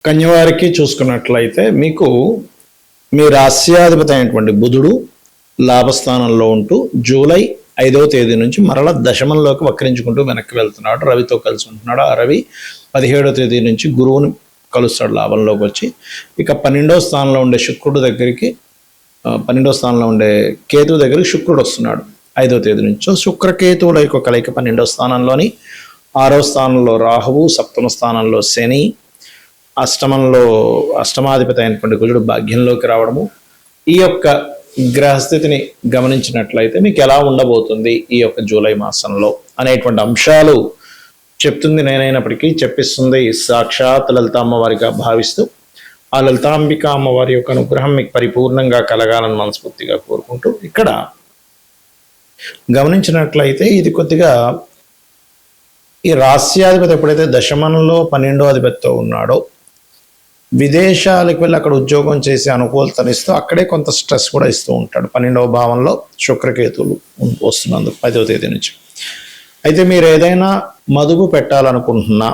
కన్యవారికి చూసుకున్నట్లయితే మీకు మీ రాస్యాధిపతి అయినటువంటి బుధుడు లాభస్థానంలో ఉంటూ జూలై 5వ తేదీ నుంచి మరలా దశమంలోకి వక్రించుకుంటూ వెనక్కి వెళ్తున్నాడు. రవితో కలిసి ఉంటున్నాడు. ఆ రవి 17వ తేదీ నుంచి గురువుని కలుస్తాడు లాభంలోకి వచ్చి. ఇక 12వ స్థానంలో ఉండే శుక్రుడు దగ్గరికి 12వ స్థానంలో ఉండే కేతువు దగ్గరికి శుక్రుడు వస్తున్నాడు 5వ తేదీ నుంచి. సో శుక్రకేతువుల యొక్క కలయిక 12వ స్థానంలోని, 6వ స్థానంలో రాహువు, 7వ స్థానంలో శని, అష్టమాధిపతి అయినటువంటి కుజుడు భాగ్యంలోకి రావడము. ఈ యొక్క గ్రహస్థితిని గమనించినట్లయితే మీకు ఎలా ఉండబోతుంది ఈ యొక్క జూలై మాసంలో అనేటువంటి అంశాలు చెప్తుంది నేనైనప్పటికీ చెప్పిస్తుంది సాక్షాత్ లలిత అమ్మవారిగా భావిస్తూ ఆ లలితాంబిక అమ్మవారి యొక్క అనుగ్రహం మీకు పరిపూర్ణంగా కలగాలని మనస్ఫూర్తిగా కోరుకుంటూ ఇక్కడ గమనించినట్లయితే ఇది కొద్దిగా ఈ రాస్యాధిపతి ఎప్పుడైతే దశమంలో 12వ అధిపతితో ఉన్నాడో విదేశాలకు వెళ్ళి అక్కడ ఉద్యోగం చేసి అనుకూలతనిస్తూ అక్కడే కొంత స్ట్రెస్ కూడా ఇస్తూ ఉంటాడు 12వ భావంలో శుక్రకేతువులు వస్తున్నందుకు 10వ తేదీ నుంచి. అయితే మీరు ఏదైనా మదుపు పెట్టాలనుకుంటున్నా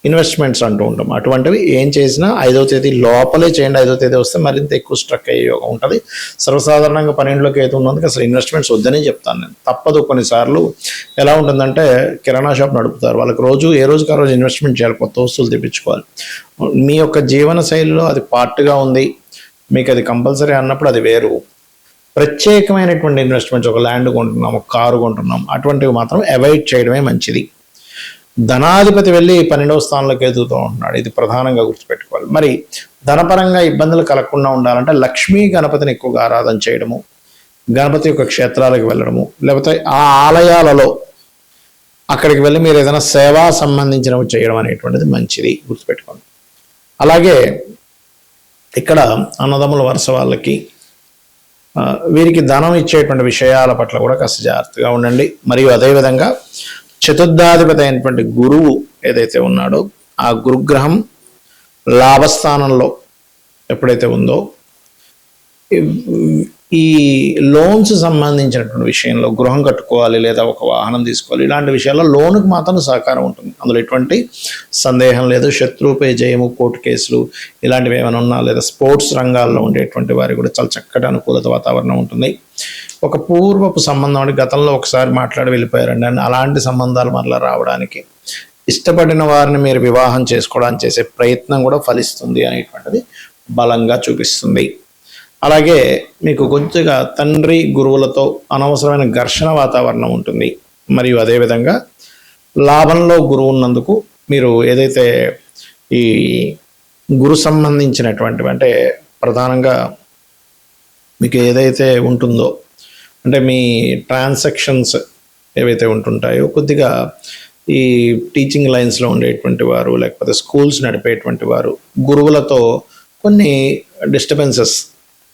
ఇన్వెస్ట్మెంట్స్ అంటూ ఉంటాం, అటువంటివి ఏం చేసినా 5వ తేదీ లోపలే చేయండి. 5వ తేదీ వస్తే మరింత ఎక్కువ స్ట్రక్ అయ్యే యోగం ఉంటుంది. సర్వసాధారణంగా 12లో కేతు ఉన్నందుకు అసలు ఇన్వెస్ట్మెంట్స్ వద్దని చెప్తాను నేను. తప్పదు. కొన్నిసార్లు ఎలా ఉంటుందంటే కిరాణా షాప్ నడుపుతారు, వాళ్ళకి రోజు ఏ రోజుకి ఆ రోజు ఇన్వెస్ట్మెంట్ చేయాలి, కొత్త వస్తువులు తెప్పించుకోవాలి. మీ యొక్క జీవన శైలిలో అది పార్ట్గా ఉంది, మీకు అది కంపల్సరీ అన్నప్పుడు అది వేరు. ప్రత్యేకమైనటువంటి ఇన్వెస్ట్మెంట్స్, ఒక ల్యాండ్ కొంటున్నాం, ఒక కారు కొంటున్నాం, అటువంటివి మాత్రం అవాయిడ్ చేయడమే మంచిది. ధనాధిపతి వెళ్ళి 12వ స్థానంలో కేతువుతో ఉంటున్నాడు, ఇది ప్రధానంగా గుర్తుపెట్టుకోవాలి. మరి ధనపరంగా ఇబ్బందులు కలగకుండా ఉండాలంటే లక్ష్మీ గణపతిని ఎక్కువగా ఆరాధన చేయడము, గణపతి యొక్క క్షేత్రాలకు వెళ్ళడము, లేకపోతే ఆ ఆలయాలలో అక్కడికి వెళ్ళి మీరు ఏదైనా సేవా సంబంధించినవి చేయడం అనేటువంటిది మంచిది, గుర్తుపెట్టుకోండి. అలాగే ఇక్కడ అన్నదమ్ముల వరుస వాళ్ళకి వీరికి ధనం ఇచ్చేటువంటి విషయాల పట్ల కూడా కాస్త జాగ్రత్తగా ఉండండి. మరియు అదేవిధంగా చతుర్థాధిపతి అయినటువంటి గురువు ఏదైతే ఉన్నాడో ఆ గురుగ్రహం లాభస్థానంలో ఎప్పుడైతే ఉందో ఈ లోన్స్ సంబంధించినటువంటి విషయంలో గృహం కట్టుకోవాలి లేదా ఒక వాహనం తీసుకోవాలి, ఇలాంటి విషయాల్లో లోనుకు మాత్రం సహకారం ఉంటుంది, అందులో ఎటువంటి సందేహం లేదు. శత్రుపై జయము, కోర్టు కేసులు ఇలాంటివి ఏమైనా ఉన్నా, లేదా స్పోర్ట్స్ రంగాల్లో ఉండేటువంటి వారికి కూడా చాలా చక్కటి అనుకూలత వాతావరణం ఉంటుంది. ఒక పూర్వపు సంబంధం అంటే గతంలో ఒకసారి మాట్లాడి వెళ్ళిపోయారండి అని అలాంటి సంబంధాలు మరలా రావడానికి, ఇష్టపడిన వారిని మీరు వివాహం చేసుకోవడానికి చేసే ప్రయత్నం కూడా ఫలిస్తుంది అనేటువంటిది బలంగా చూపిస్తుంది. అలాగే మీకు కొద్దిగా తండ్రి గురువులతో అనవసరమైన ఘర్షణ వాతావరణం ఉంటుంది. మరియు అదేవిధంగా లాభంలో గురువు ఉన్నందుకు మీరు ఏదైతే ఈ గురు సంబంధించినటువంటివి అంటే ప్రధానంగా మీకు ఏదైతే ఉంటుందో అంటే మీ ట్రాన్సాక్షన్స్ ఏవైతే ఉంటుంటాయో కొద్దిగా ఈ టీచింగ్ లైన్స్లో ఉండేటువంటి వారు లేకపోతే స్కూల్స్ నడిపేటువంటి వారు గురువులతో కొన్ని డిస్టర్బెన్సెస్,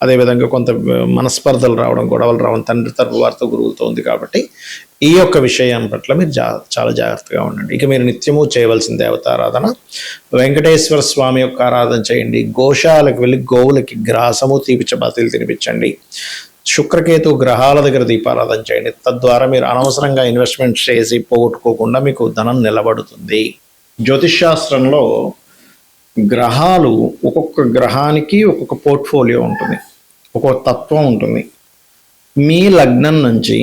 అదేవిధంగా కొంత మనస్పర్ధలు రావడం, గొడవలు రావడం తండ్రి తరపు వారితో గురువులతో ఉంది. కాబట్టి ఈ యొక్క విషయం పట్ల మీరు చాలా జాగ్రత్తగా ఉండండి. ఇక మీరు నిత్యము చేయవలసిన దేవతారాధన వెంకటేశ్వర స్వామి యొక్క ఆరాధన చేయండి. గోశాలకు వెళ్ళి గోవులకి గ్రాసము, తీపి చపాతీలు తినిపించండి. శుక్రకేతు గ్రహాల దగ్గర దీపారాధన చేయండి. తద్వారా మీరు అనవసరంగా ఇన్వెస్ట్మెంట్ చేసి పోగొట్టుకోకుండా మీకు ధనం నిలబడుతుంది. జ్యోతిష్ శాస్త్రంలో గ్రహాలు ఒక్కొక్క గ్రహానికి ఒక్కొక్క పోర్ట్ఫోలియో ఉంటుంది, ఒక్కొక్క తత్వం ఉంటుంది. మీ లగ్నం నుంచి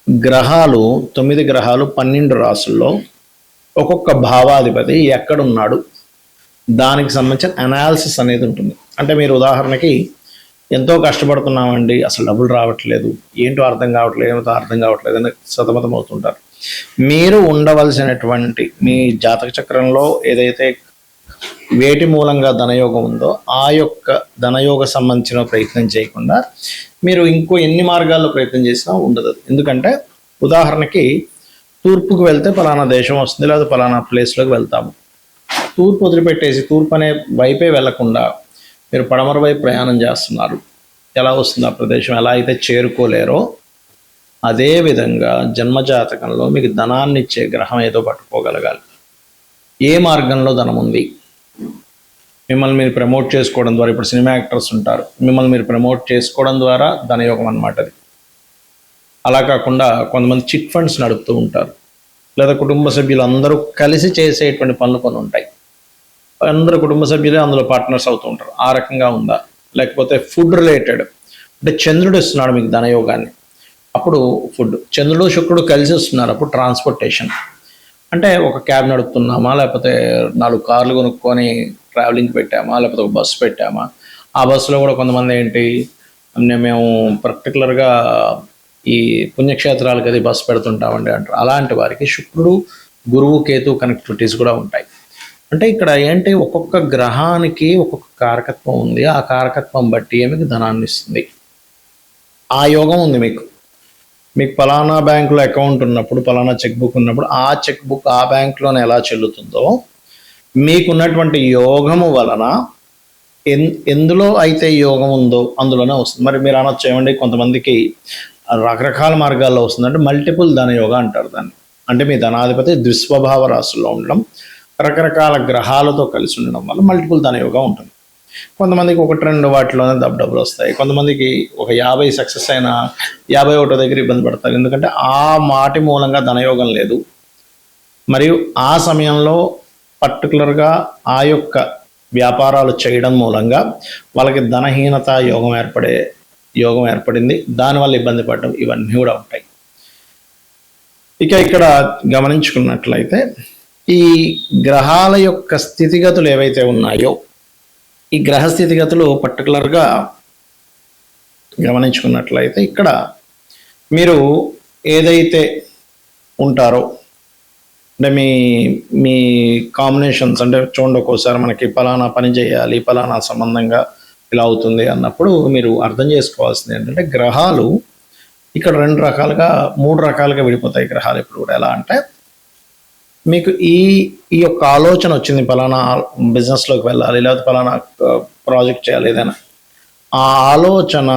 గ్రహాలు 9 గ్రహాలు 12 రాసుల్లో ఒక్కొక్క భావాధిపతి ఎక్కడున్నాడు దానికి సంబంధించిన అనాలిసిస్ అనేది ఉంటుంది. అంటే మీరు ఉదాహరణకి ఎంతో కష్టపడుతున్నామండి, అసలు డబ్బులు రావట్లేదు, ఏంటో అర్థం కావట్లేదు అని సతమతం అవుతుంటారు. మీరు ఉండవలసినటువంటి మీ జాతక చక్రంలో ఏదైతే వేటి మూలంగా ధనయోగం ఉందో ఆ యొక్క ధనయోగ సంబంధించిన ప్రయత్నం చేయకుండా మీరు ఇంకో ఎన్ని మార్గాల్లో ప్రయత్నం చేసినా ఉండదు. ఎందుకంటే ఉదాహరణకి తూర్పుకు వెళ్తే పలానా దేశం వస్తుంది, లేదా పలానా ప్లేస్లోకి వెళ్తాము. తూర్పు వదిలిపెట్టేసి తూర్పు అనే వైపే వెళ్లకుండా మీరు పడమర వైపు ప్రయాణం చేస్తున్నారు. ఎలా వస్తుంది ఆ ప్రదేశం? ఎలా అయితే చేరుకోలేరో అదేవిధంగా జన్మజాతకంలో మీకు ధనాన్ని ఇచ్చే గ్రహం ఏదో పట్టుకోగలగాలి. ఏ మార్గంలో ధనం ఉంది? మిమ్మల్ని మీరు ప్రమోట్ చేసుకోవడం ద్వారా, ఇప్పుడు సినిమా యాక్టర్స్ ఉంటారు, మిమ్మల్ని మీరు ప్రమోట్ చేసుకోవడం ద్వారా ధనయోగం అన్నమాట అది. అలా కాకుండా కొంతమంది చిట్ ఫండ్స్ నడుపుతూ ఉంటారు, లేదా కుటుంబ సభ్యులు అందరూ కలిసి చేసేటువంటి పనులు కొన్ని ఉంటాయి. అందరు కుటుంబ సభ్యులే అందులో పార్ట్నర్స్ అవుతూ ఉంటారు. ఆ రకంగా ఉందా? లేకపోతే ఫుడ్ రిలేటెడ్, అంటే చంద్రుడు ఇస్తున్నాడు మీకు ధనయోగాన్ని, అప్పుడు ఫుడ్. చంద్రుడు శుక్రుడు కలిసి వస్తున్నారు, అప్పుడు ట్రాన్స్పోర్టేషన్. అంటే ఒక క్యాబ్ నడుపుతున్నామా, లేకపోతే 4 కార్లు కొనుక్కొని ట్రావెలింగ్ పెట్టామా, లేకపోతే ఒక బస్సు పెట్టామా. ఆ బస్సులో కూడా కొంతమంది ఏంటి, మేము పర్టికులర్గా ఈ పుణ్యక్షేత్రాలకు అది బస్సు పెడుతుంటామండి అంటారు. అలాంటి వారికి శుక్రుడు, గురువు, కేతు కనెక్టివిటీస్ కూడా ఉంటాయి. అంటే ఇక్కడ ఏంటి, ఒక్కొక్క గ్రహానికి ఒక్కొక్క కారకత్వం ఉంది. ఆ కారకత్వం బట్టి మీకు ధనాన్ని ఇస్తుంది. ఆ యోగం ఉంది మీకు. పలానా బ్యాంకులో అకౌంట్ ఉన్నప్పుడు, పలానా చెక్ బుక్ ఉన్నప్పుడు, ఆ చెక్ బుక్ ఆ బ్యాంకులోనే ఎలా చెల్లుతుందో, మీకున్నటువంటి యోగము వలన ఎందులో అయితే యోగం ఉందో అందులోనే వస్తుంది. మరి మీరు అనొచ్చు, ఏమండి కొంతమందికి రకరకాల మార్గాల్లో వస్తుంది అంటే మల్టిపుల్ ధనయోగం అంటారు దాన్ని. అంటే మీ ధనాధిపతి ద్విస్వభావ రాశుల్లో ఉండడం, రకరకాల గ్రహాలతో కలిసి ఉండడం వల్ల మల్టిపుల్ ధనయోగం ఉంటుంది. కొంతమందికి 1-2 వాటిలోనే డబ్బులు వస్తాయి. కొంతమందికి ఒక 50 సక్సెస్ అయిన 51 దగ్గర ఇబ్బంది పడతారు. ఎందుకంటే ఆ మాటి మూలంగా ధనయోగం లేదు. మరియు ఆ సమయంలో పర్టికులర్గా ఆ యొక్క వ్యాపారాలు చేయడం మూలంగా వాళ్ళకి ధనహీనత యోగం ఏర్పడింది. దానివల్ల ఇబ్బంది పడడం, ఇవన్నీ కూడా ఉంటాయి. ఇక ఇక్కడ గమనించుకున్నట్లయితే ఈ గ్రహాల యొక్క స్థితిగతులు ఏవైతే ఉన్నాయో, ఈ గ్రహ స్థితిగతులు పర్టికులర్గా గమనించుకున్నట్లయితే ఇక్కడ మీరు ఏదైతే ఉంటారో, అంటే మీ కాంబినేషన్స్, అంటే చూడండి ఒక్కోసారి మనకి పలానా పని చేయాలి, పలానా సంబంధంగా ఇలా అవుతుంది అన్నప్పుడు మీరు అర్థం చేసుకోవాల్సింది ఏంటంటే, గ్రహాలు ఇక్కడ 3 రకాలుగా విడిపోతాయి గ్రహాలు ఇప్పుడు కూడా. ఎలా అంటే, మీకు ఈ యొక్క ఆలోచన వచ్చింది, పలానా బిజినెస్లోకి వెళ్ళాలి, లేకపోతే పలానా ప్రాజెక్ట్ చేయాలి, ఏదైనా ఆ ఆలోచన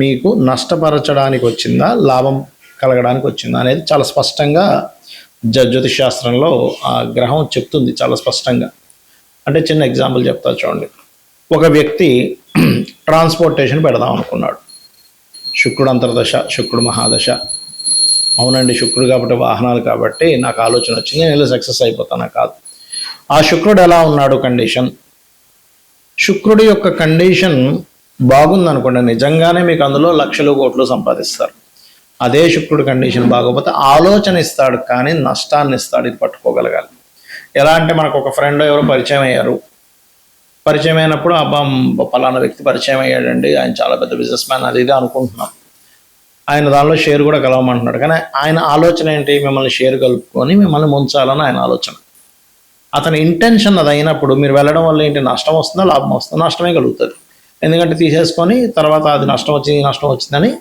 మీకు నష్టపరచడానికి వచ్చిందా, లాభం కలగడానికి వచ్చిందా అనేది చాలా స్పష్టంగా జ్యోతిష్ శాస్త్రంలో ఆ గ్రహం చెప్తుంది చాలా స్పష్టంగా. అంటే చిన్న ఎగ్జాంపుల్ చెప్తా చూడండి. ఒక వ్యక్తి ట్రాన్స్పోర్టేషన్ పెడదాం అనుకున్నాడు. శుక్రుడు అంతర్దశ, శుక్రుడు మహాదశ. అవునండి, శుక్రుడు కాబట్టి, వాహనాలు కాబట్టి నాకు ఆలోచన వచ్చింది, నేను సక్సెస్ అయిపోతానా? కాదు. ఆ శుక్రుడు ఎలా ఉన్నాడు కండిషన్, శుక్రుడి యొక్క కండిషన్ బాగుందనుకోండి, నిజంగానే మీకు అందులో లక్షలు కోట్లు సంపాదిస్తారు. అదే శుక్రుడి కండిషన్ బాగోకపోతే ఆలోచన ఇస్తాడు కానీ నష్టాన్ని ఇస్తాడు. ఇది పట్టుకోగలగాలి. ఎలా అంటే, మనకు ఒక ఫ్రెండ్ ఎవరో పరిచయం అయ్యారు. పరిచయం అయినప్పుడు అబ్బా పలానా వ్యక్తి పరిచయం అయ్యాడండి, ఆయన చాలా పెద్ద బిజినెస్ మ్యాన్, అది ఇది అనుకుంటున్నాం. ఆయన దానిలో షేర్ కూడా కలవమంటున్నాడు. కానీ ఆయన ఆలోచన ఏంటి, మిమ్మల్ని షేర్ కలుపుకొని మిమ్మల్ని ముంచాలని ఆయన ఆలోచన. అతని ఇంటెన్షన్ అది అయినప్పుడు మీరు వెళ్ళడం వల్ల ఏంటి, నష్టం వస్తుందా, లాభం వస్తుందా? నష్టమే కలుగుతుంది. ఎందుకంటే తీసేసుకొని తర్వాత అది నష్టం వచ్చిందని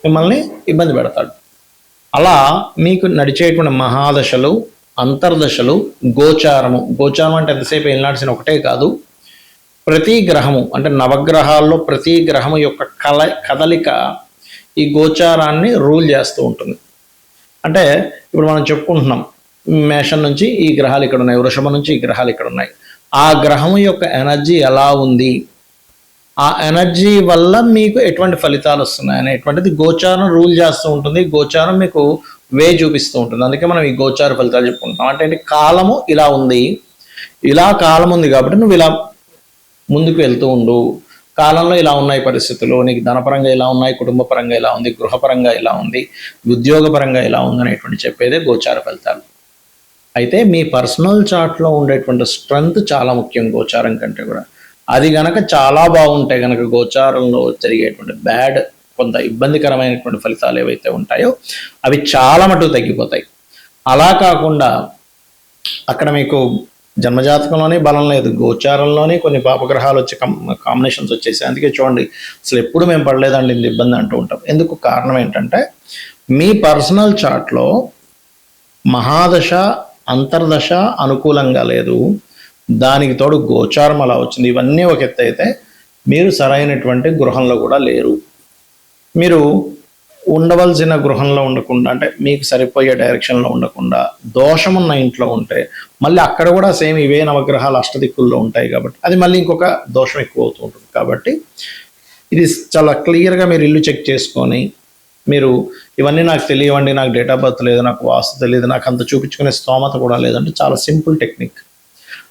మిమ్మల్ని ఇబ్బంది పెడతాడు. అలా మీకు నడిచేటువంటి మహాదశలు, అంతర్దశలు, గోచారం అంటే ఎంతసేపు ఏలినాడ్సిన ఒకటే కాదు, ప్రతి గ్రహము అంటే నవగ్రహాల్లో ప్రతి గ్రహము యొక్క కదలిక ఈ గోచారాన్ని రూల్ చేస్తూ ఉంటుంది. అంటే ఇప్పుడు మనం చెప్పుకుంటున్నాం, మేషం నుంచి ఈ గ్రహాలు ఇక్కడ ఉన్నాయి, వృషభం నుంచి ఈ గ్రహాలు ఇక్కడ ఉన్నాయి. ఆ గ్రహం యొక్క ఎనర్జీ ఎలా ఉంది, ఆ ఎనర్జీ వల్ల మీకు ఎటువంటి ఫలితాలు వస్తున్నాయి అనేటువంటిది గోచారం రూల్ చేస్తూ ఉంటుంది. గోచారం మీకు చూపిస్తూ ఉంటుంది. అందుకే మనం ఈ గోచార ఫలితాలు చెప్పుకుంటాం. అంటే కాలము ఇలా ఉంది, ఇలా కాలం ఉంది కాబట్టి నువ్వు ఇలా ముందుకు వెళ్తూ ఉండు, కాలంలో ఇలా ఉన్నాయి పరిస్థితులు, నీకు ధనపరంగా ఇలా ఉన్నాయి, కుటుంబ పరంగా ఇలా ఉంది, గృహపరంగా ఇలా ఉంది, ఉద్యోగపరంగా ఇలా ఉంది అనేటువంటి చెప్పేదే గోచార ఫలితాలు. అయితే మీ పర్సనల్ చార్ట్లో ఉండేటువంటి స్ట్రెంగ్త్ చాలా ముఖ్యం గోచారం కంటే కూడా. అది గనక చాలా బాగుంటే గనక గోచారంలో జరిగేటువంటి కొంత ఇబ్బందికరమైనటువంటి ఫలితాలు ఏవైతే ఉంటాయో అవి చాలా మటుకు తగ్గిపోతాయి. అలా కాకుండా అక్కడ మీకు జన్మజాతకంలోనే బలం లేదు, గోచారంలోనే కొన్ని పాపగ్రహాలు వచ్చి కాంబినేషన్స్ వచ్చేసాయి. అందుకే చూడండి, అసలు ఎప్పుడు మేము పడలేదండి ఇంత ఇబ్బంది అంటూ ఉంటాం. ఎందుకు? కారణం ఏంటంటే మీ పర్సనల్ చార్ట్లో మహాదశ, అంతర్దశ అనుకూలంగా లేదు, దానికి తోడు గోచారం అలా వచ్చింది. ఇవన్నీ ఒక ఎత్తు అయితే మీరు సరైనటువంటి గృహంలో కూడా లేరు. మీరు ఉండవలసిన గృహంలో ఉండకుండా, అంటే మీకు సరిపోయే డైరెక్షన్లో ఉండకుండా దోషమున్న ఇంట్లో ఉంటే మళ్ళీ అక్కడ కూడా సేమ్ ఇవే నవగ్రహాలు అష్టదిక్కుల్లో ఉంటాయి కాబట్టి అది మళ్ళీ ఇంకొక దోషం ఎక్కువ అవుతూ ఉంటుంది. కాబట్టి ఇది చాలా క్లియర్గా మీరు ఇల్లు చెక్ చేసుకొని, మీరు ఇవన్నీ నాకు తెలియవండి, నాకు డేట్ ఆఫ్ బర్త్ లేదు, నాకు వాస్తు తెలియదు, నాకు అంత చూపించుకునే స్తోమత కూడా లేదంటే చాలా సింపుల్ టెక్నిక్.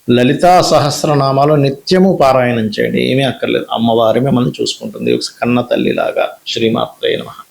లలితా సహస్రనామాలు నిత్యము పారాయణం చేయండి. ఏమీ అక్కర్లేదు, అమ్మవారి మిమ్మల్ని చూసుకుంటుంది, ఒక కన్న తల్లిలాగా. శ్రీమాత్రే నమః.